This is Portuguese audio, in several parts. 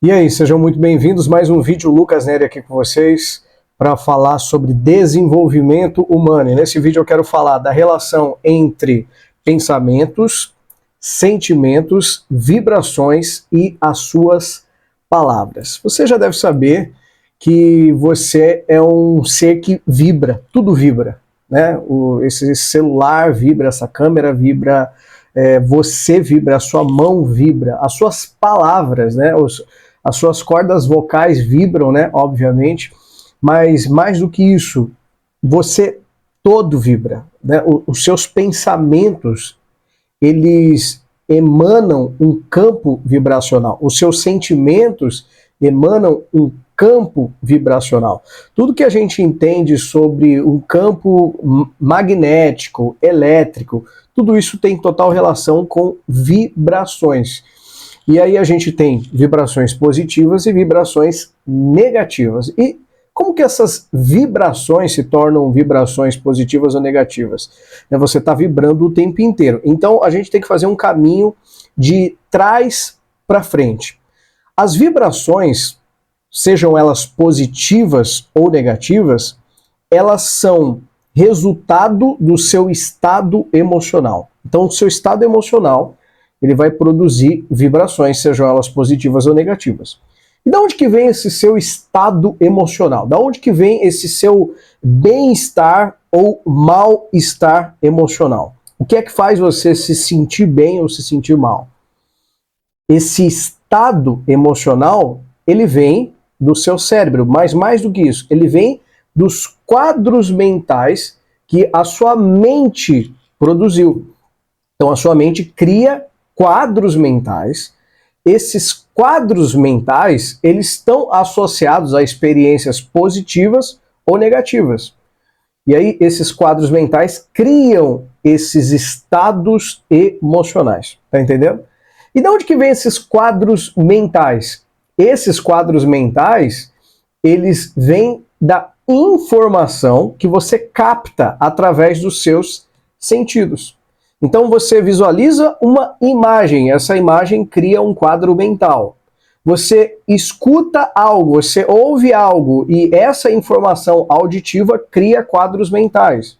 E aí, sejam muito bem-vindos. Mais um vídeo, Lucas Neri aqui com vocês para falar sobre desenvolvimento humano. E nesse vídeo eu quero falar da relação entre pensamentos, sentimentos, vibrações e as suas palavras. Você já deve saber que você é um ser que vibra, tudo vibra, né? Esse celular vibra, essa câmera vibra, você vibra, a sua mão vibra, as suas palavras, né? As suas cordas vocais vibram, né? Obviamente, mas mais do que isso, você todo vibra, né? Os seus pensamentos, eles emanam um campo vibracional. Os seus sentimentos emanam um campo vibracional. Tudo que a gente entende sobre um campo magnético, elétrico, tudo isso tem total relação com vibrações. E aí a gente tem vibrações positivas e vibrações negativas. E como que essas vibrações se tornam vibrações positivas ou negativas? Você está vibrando o tempo inteiro. Então a gente tem que fazer um caminho de trás para frente. As vibrações, sejam elas positivas ou negativas, elas são resultado do seu estado emocional. Então o seu estado emocional, ele vai produzir vibrações, sejam elas positivas ou negativas. E da onde que vem esse seu estado emocional? Da onde que vem esse seu bem-estar ou mal-estar emocional? O que é que faz você se sentir bem ou se sentir mal? Esse estado emocional, ele vem do seu cérebro, mas mais do que isso, ele vem dos quadros mentais que a sua mente produziu. Então a sua mente cria quadros mentais. Esses quadros mentais, eles estão associados a experiências positivas ou negativas. E aí esses quadros mentais criam esses estados emocionais. Tá entendendo? E de onde que vem esses quadros mentais? Esses quadros mentais, eles vêm da informação que você capta através dos seus sentidos. Então você visualiza uma imagem, essa imagem cria um quadro mental. Você escuta algo, você ouve algo e essa informação auditiva cria quadros mentais.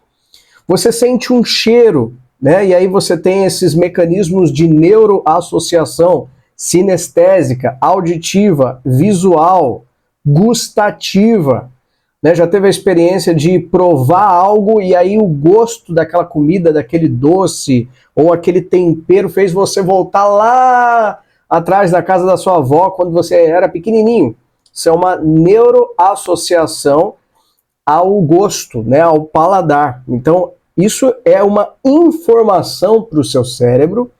Você sente um cheiro, né? E aí você tem esses mecanismos de neuroassociação sinestésica, auditiva, visual, gustativa. Né, já teve a experiência de provar algo e aí o gosto daquela comida, daquele doce ou aquele tempero fez você voltar lá atrás da casa da sua avó quando você era pequenininho. Isso é uma neuroassociação ao gosto, né, ao paladar. Então, isso é uma informação para o seu cérebro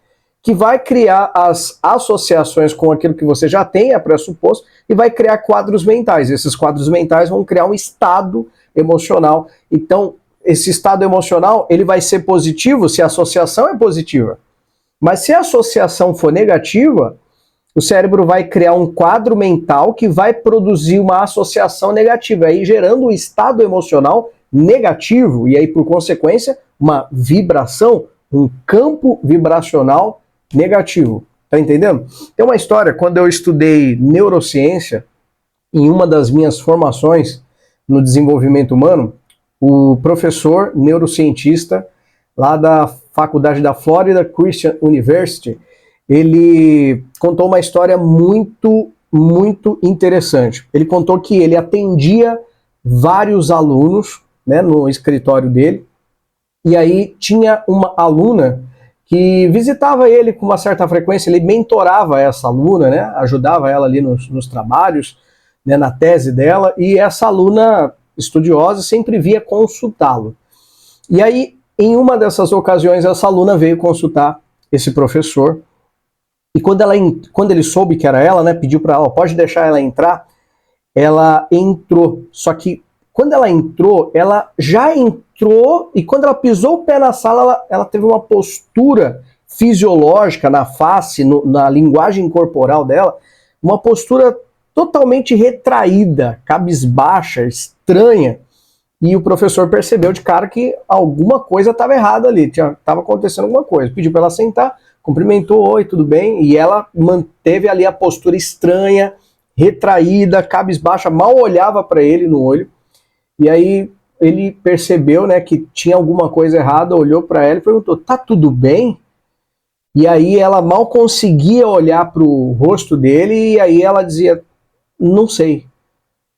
que vai criar as associações com aquilo que você já tem, é pressuposto, e vai criar quadros mentais. Esses quadros mentais vão criar um estado emocional. Então, esse estado emocional, ele vai ser positivo se a associação é positiva. Mas se a associação for negativa, o cérebro vai criar um quadro mental que vai produzir uma associação negativa, aí gerando um estado emocional negativo, e aí, por consequência, uma vibração, um campo vibracional negativo. Tá entendendo? Tem uma história, quando eu estudei neurociência, em uma das minhas formações no desenvolvimento humano, o professor neurocientista lá da faculdade da Florida Christian University, ele contou uma história muito interessante. Ele contou que ele atendia vários alunos, né, no escritório dele, e aí tinha uma aluna que visitava ele com uma certa frequência, ele mentorava essa aluna, né, ajudava ela ali nos trabalhos, né, na tese dela, e essa aluna estudiosa sempre via consultá-lo. E aí, em uma dessas ocasiões, essa aluna veio consultar esse professor, e quando ele soube que era ela, né, pediu para ela, pode deixar ela entrar, ela entrou, só que quando ela entrou, ela já entrou e quando ela pisou o pé na sala, ela teve uma postura fisiológica na face, na linguagem corporal dela, uma postura totalmente retraída, cabisbaixa, estranha. E o professor percebeu de cara que alguma coisa estava errada ali, estava acontecendo alguma coisa. Pediu para ela sentar, cumprimentou, oi, tudo bem? E ela manteve ali a postura estranha, retraída, cabisbaixa, mal olhava para ele no olho. E aí ele percebeu, né, que tinha alguma coisa errada, olhou para ela e perguntou: tá tudo bem? E aí ela mal conseguia olhar para o rosto dele e aí ela dizia: não sei.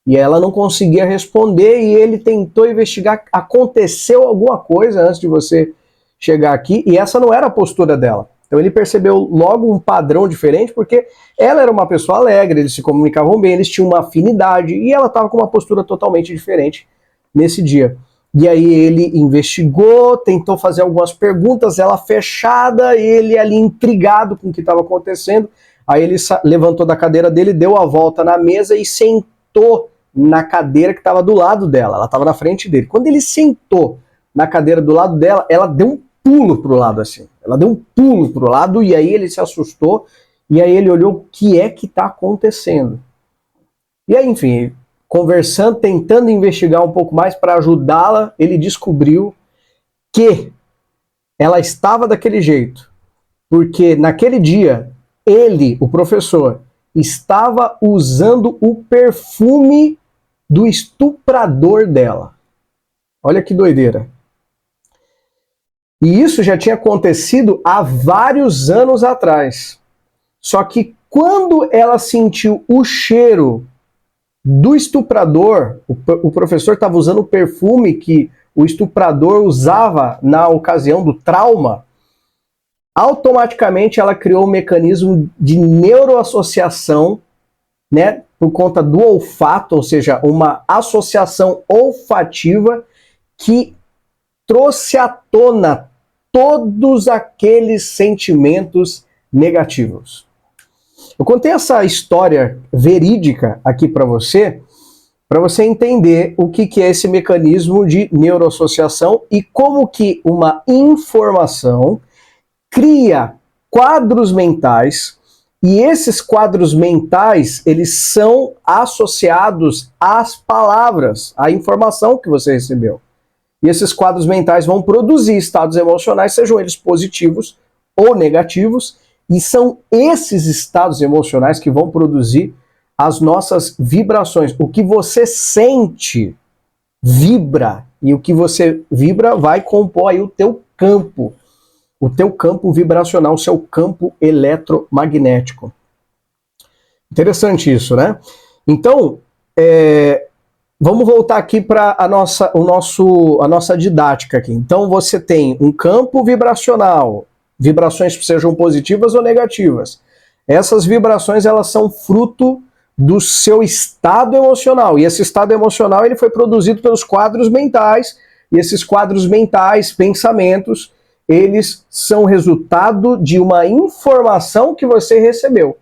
E ela não conseguia responder e ele tentou investigar, aconteceu alguma coisa antes de você chegar aqui, e essa não era a postura dela. Então ele percebeu logo um padrão diferente, porque ela era uma pessoa alegre, eles se comunicavam bem, eles tinham uma afinidade, e ela estava com uma postura totalmente diferente nesse dia. E aí ele investigou, tentou fazer algumas perguntas, ela fechada, ele ali intrigado com o que estava acontecendo. Aí ele levantou da cadeira dele, deu a volta na mesa e sentou na cadeira que estava do lado dela. Ela estava na frente dele. Quando ele sentou na cadeira do lado dela, ela deu um pulo pro lado assim. Ela deu um pulo pro lado e aí ele se assustou e aí ele olhou: o que é que está acontecendo? E aí, enfim, conversando, tentando investigar um pouco mais para ajudá-la, ele descobriu que ela estava daquele jeito porque naquele dia ele, o professor, estava usando o perfume do estuprador dela. Olha que doideira. E isso já tinha acontecido há vários anos atrás. Só que quando ela sentiu o cheiro do estuprador, o professor estava usando o perfume que o estuprador usava na ocasião do trauma, automaticamente ela criou um mecanismo de neuroassociação, né, por conta do olfato, ou seja, uma associação olfativa que trouxe à tona todos aqueles sentimentos negativos. Eu contei essa história verídica aqui para você entender o que é esse mecanismo de neuroassociação e como que uma informação cria quadros mentais, e esses quadros mentais, eles são associados às palavras, à informação que você recebeu. E esses quadros mentais vão produzir estados emocionais, sejam eles positivos ou negativos, e são esses estados emocionais que vão produzir as nossas vibrações. O que você sente vibra, e o que você vibra vai compor aí o teu campo vibracional, o seu campo eletromagnético. Interessante isso, né? Então, vamos voltar aqui para a nossa didática aqui. Então, você tem um campo vibracional, vibrações que sejam positivas ou negativas. Essas vibrações, elas são fruto do seu estado emocional. E esse estado emocional, ele foi produzido pelos quadros mentais, e esses quadros mentais, pensamentos, eles são resultado de uma informação que você recebeu.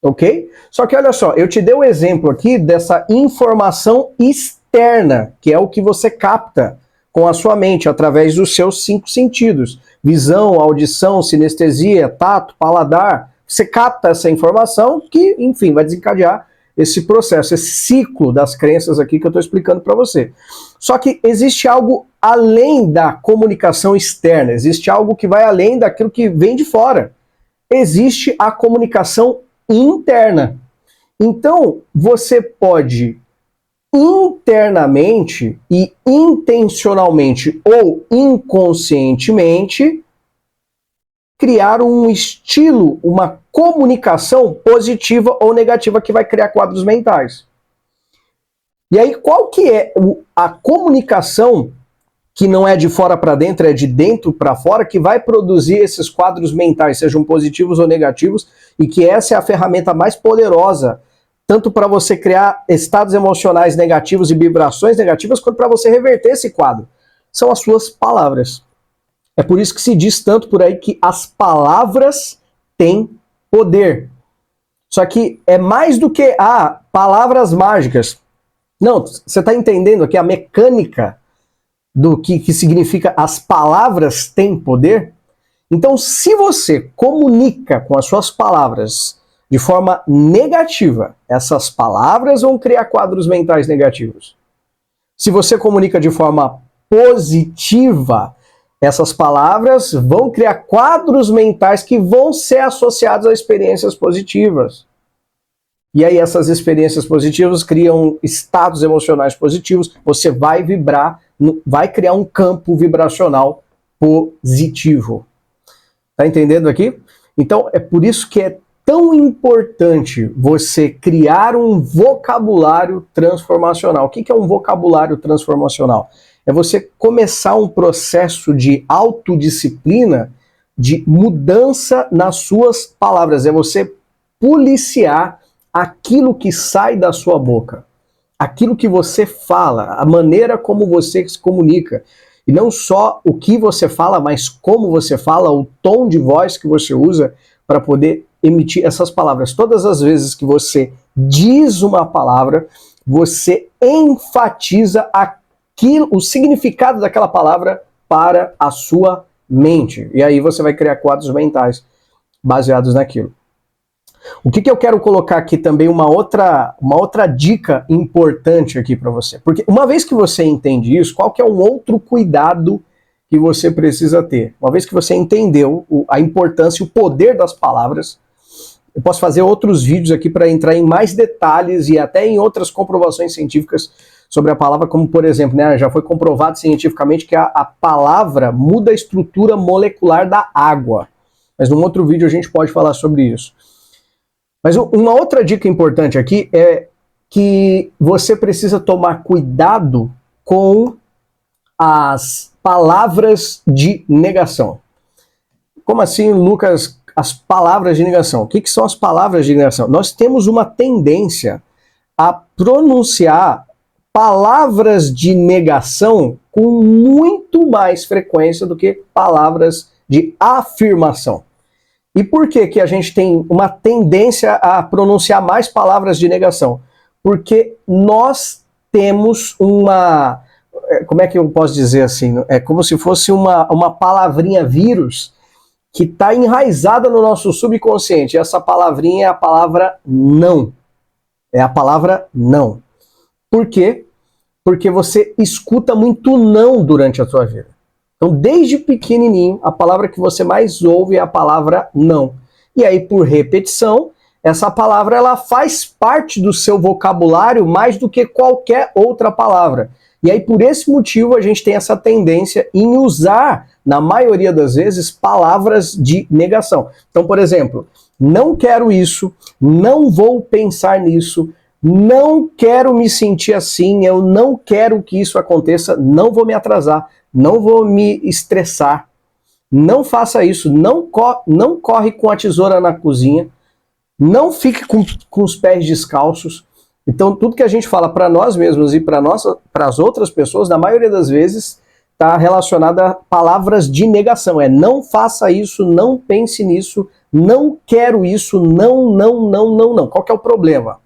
Ok? Só que olha só, eu te dei o exemplo aqui dessa informação externa, que é o que você capta com a sua mente, através dos seus 5 sentidos. Visão, audição, sinestesia, tato, paladar. Você capta essa informação que, enfim, vai desencadear esse processo, esse ciclo das crenças aqui que eu estou explicando para você. Só que existe algo além da comunicação externa, existe algo que vai além daquilo que vem de fora. Existe a comunicação interna. Então, você pode internamente e intencionalmente ou inconscientemente criar um estilo, uma comunicação positiva ou negativa que vai criar quadros mentais. E aí, qual que é a comunicação que não é de fora para dentro, é de dentro para fora, que vai produzir esses quadros mentais, sejam positivos ou negativos, e que essa é a ferramenta mais poderosa, tanto para você criar estados emocionais negativos e vibrações negativas, quanto para você reverter esse quadro. São as suas palavras. É por isso que se diz tanto por aí que as palavras têm poder. Só que é mais do que palavras mágicas. Não, você está entendendo aqui a mecânica do que significa as palavras têm poder? Então, se você comunica com as suas palavras de forma negativa, essas palavras vão criar quadros mentais negativos. Se você comunica de forma positiva, essas palavras vão criar quadros mentais que vão ser associados a experiências positivas. E aí essas experiências positivas criam estados emocionais positivos, você vai vibrar, vai criar um campo vibracional positivo. Tá entendendo aqui? Então é por isso que é tão importante você criar um vocabulário transformacional. O que é um vocabulário transformacional? É você começar um processo de autodisciplina, de mudança nas suas palavras. É você policiar aquilo que sai da sua boca, aquilo que você fala, a maneira como você se comunica. E não só o que você fala, mas como você fala, o tom de voz que você usa para poder emitir essas palavras. Todas as vezes que você diz uma palavra, você enfatiza o significado daquela palavra para a sua mente. E aí você vai criar quadros mentais baseados naquilo. O que eu quero colocar aqui também, uma outra dica importante aqui para você. Porque uma vez que você entende isso, qual que é um outro cuidado que você precisa ter? Uma vez que você entendeu a importância e o poder das palavras, eu posso fazer outros vídeos aqui para entrar em mais detalhes e até em outras comprovações científicas sobre a palavra, como por exemplo, né, já foi comprovado cientificamente que a palavra muda a estrutura molecular da água. Mas num outro vídeo a gente pode falar sobre isso. Mas uma outra dica importante aqui é que você precisa tomar cuidado com as palavras de negação. Como assim, Lucas, as palavras de negação? O que são as palavras de negação? Nós temos uma tendência a pronunciar palavras de negação com muito mais frequência do que palavras de afirmação. E por que a gente tem uma tendência a pronunciar mais palavras de negação? Porque nós temos uma... Como é que eu posso dizer assim? É como se fosse uma palavrinha vírus que está enraizada no nosso subconsciente. Essa palavrinha é a palavra não. É a palavra não. Por quê? Porque você escuta muito não durante a sua vida. Então, desde pequenininho, a palavra que você mais ouve é a palavra não. E aí, por repetição, essa palavra ela faz parte do seu vocabulário mais do que qualquer outra palavra. E aí, por esse motivo, a gente tem essa tendência em usar, na maioria das vezes, palavras de negação. Então, por exemplo, não quero isso, não vou pensar nisso, não quero me sentir assim, eu não quero que isso aconteça, não vou me atrasar, não vou me estressar, não faça isso, não corre com a tesoura na cozinha, não fique com os pés descalços. Então, tudo que a gente fala para nós mesmos e para as outras pessoas, na maioria das vezes, está relacionado a palavras de negação. É não faça isso, não pense nisso, não quero isso, não, não, não, não, não. Qual que é o problema?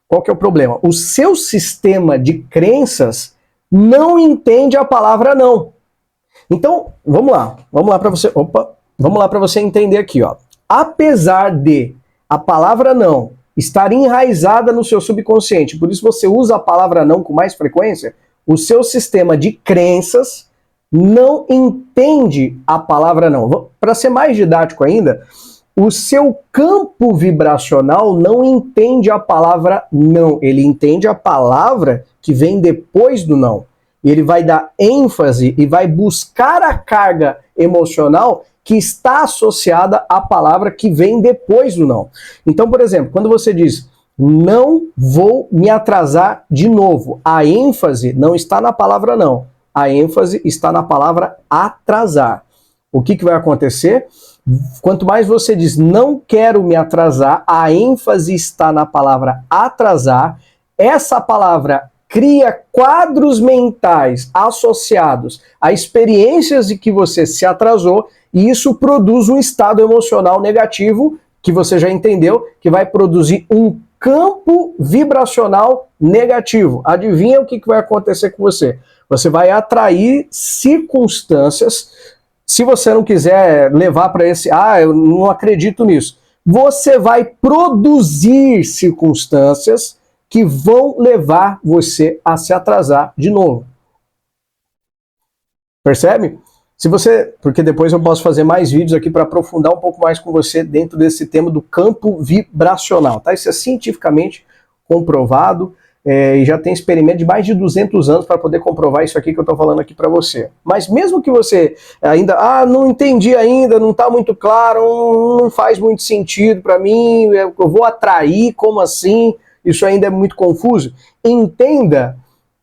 Qual que é o problema? O seu sistema de crenças não entende a palavra não. Então, vamos lá para você, vamos lá para você entender aqui, ó. Apesar de a palavra não estar enraizada no seu subconsciente, por isso você usa a palavra não com mais frequência, o seu sistema de crenças não entende a palavra não. Para ser mais didático ainda, o seu campo vibracional não entende a palavra não, ele entende a palavra que vem depois do não. Ele vai dar ênfase e vai buscar a carga emocional que está associada à palavra que vem depois do não. Então, por exemplo, quando você diz não vou me atrasar de novo, a ênfase não está na palavra não, a ênfase está na palavra atrasar. O que vai acontecer? Quanto mais você diz não quero me atrasar, a ênfase está na palavra atrasar, essa palavra cria quadros mentais associados a experiências de que você se atrasou e isso produz um estado emocional negativo, que você já entendeu, que vai produzir um campo vibracional negativo. Adivinha o que vai acontecer com você? Você vai atrair circunstâncias. Se você não quiser levar para esse, eu não acredito nisso, você vai produzir circunstâncias que vão levar você a se atrasar de novo. Percebe? Porque depois eu posso fazer mais vídeos aqui para aprofundar um pouco mais com você dentro desse tema do campo vibracional, tá? Isso é cientificamente comprovado, e já tem experimento de mais de 200 anos para poder comprovar isso aqui que eu estou falando aqui para você. Mas mesmo que você ainda, não entendi ainda, não está muito claro, não faz muito sentido para mim, eu vou atrair, como assim? Isso ainda é muito confuso. Entenda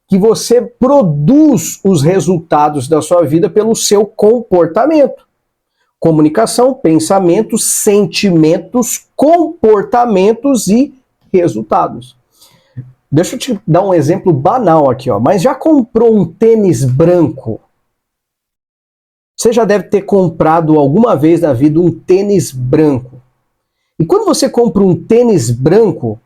que você produz os resultados da sua vida pelo seu comportamento. Comunicação, pensamentos, sentimentos, comportamentos e resultados. Deixa eu te dar um exemplo banal aqui, ó. Mas já comprou um tênis branco? Você já deve ter comprado alguma vez na vida um tênis branco. E quando você compra um tênis branco,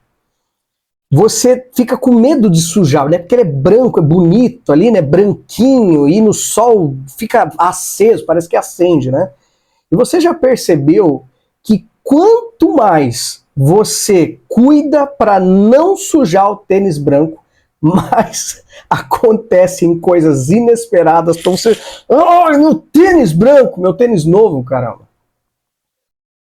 você fica com medo de sujar, né? Porque ele é branco, é bonito ali, né? Branquinho, e no sol fica aceso, parece que acende, né? E você já percebeu que quanto mais você cuida para não sujar o tênis branco, mais acontecem coisas inesperadas para você. Ai, meu tênis branco, meu tênis novo, caramba.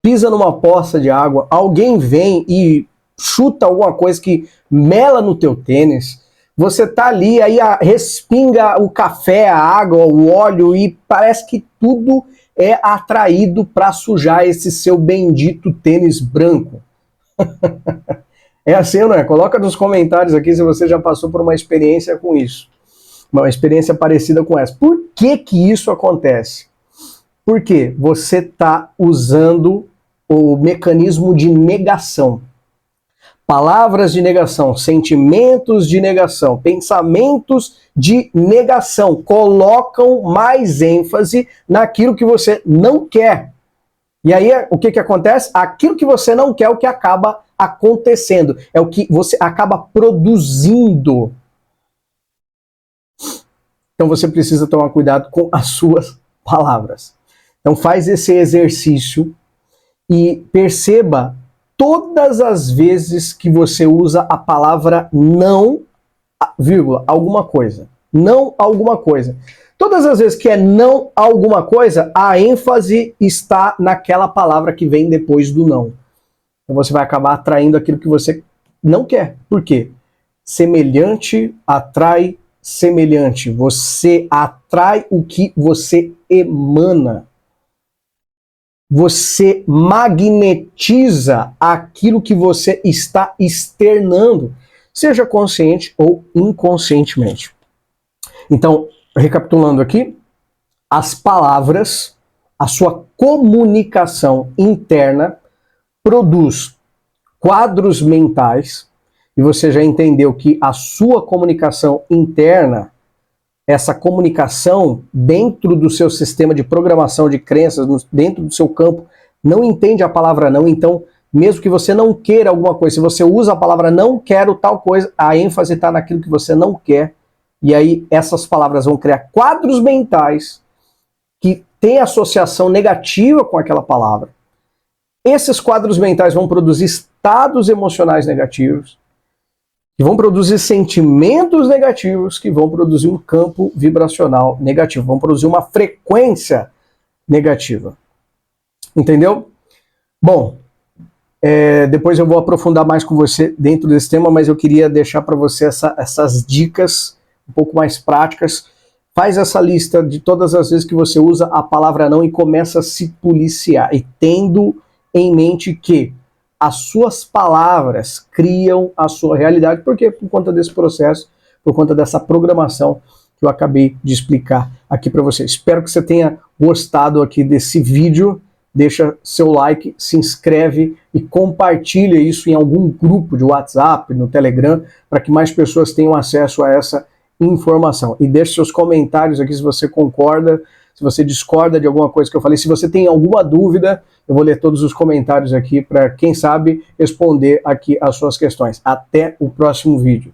Pisa numa poça de água, alguém vem e chuta alguma coisa que mela no teu tênis, você tá ali, aí respinga o café, a água, o óleo, e parece que tudo é atraído para sujar esse seu bendito tênis branco. É assim, não é? Coloca nos comentários aqui se você já passou por uma experiência com isso. Uma experiência parecida com essa. Por que que isso acontece? Porque você está usando o mecanismo de negação. Palavras de negação, sentimentos de negação, pensamentos de negação colocam mais ênfase naquilo que você não quer. E aí, o que acontece? Aquilo que você não quer é o que acaba acontecendo, é o que você acaba produzindo. Então você precisa tomar cuidado com as suas palavras. Então faz esse exercício e perceba todas as vezes que você usa a palavra não, vírgula, alguma coisa. Não alguma coisa. Todas as vezes que é não alguma coisa, a ênfase está naquela palavra que vem depois do não. Então você vai acabar atraindo aquilo que você não quer. Por quê? Semelhante atrai semelhante. Você atrai o que você emana. Você magnetiza aquilo que você está externando, seja consciente ou inconscientemente. Então, recapitulando aqui, as palavras, a sua comunicação interna produz quadros mentais, e você já entendeu que a sua comunicação interna, essa comunicação dentro do seu sistema de programação de crenças, dentro do seu campo, não entende a palavra não. Então, mesmo que você não queira alguma coisa, se você usa a palavra não quero tal coisa, a ênfase está naquilo que você não quer. E aí essas palavras vão criar quadros mentais que têm associação negativa com aquela palavra. Esses quadros mentais vão produzir estados emocionais negativos, que vão produzir sentimentos negativos, que vão produzir um campo vibracional negativo, vão produzir uma frequência negativa. Entendeu? Bom, depois eu vou aprofundar mais com você dentro desse tema, mas eu queria deixar para você essas dicas um pouco mais práticas. Faz essa lista de todas as vezes que você usa a palavra não e começa a se policiar, e tendo em mente que as suas palavras criam a sua realidade. Por quê? Por conta desse processo, por conta dessa programação que eu acabei de explicar aqui para você. Espero que você tenha gostado aqui desse vídeo. Deixa seu like, se inscreve e compartilha isso em algum grupo de WhatsApp, no Telegram, para que mais pessoas tenham acesso a essa informação. E deixe seus comentários aqui se você concorda, se você discorda de alguma coisa que eu falei. Se você tem alguma dúvida, eu vou ler todos os comentários aqui para, quem sabe, responder aqui as suas questões. Até o próximo vídeo.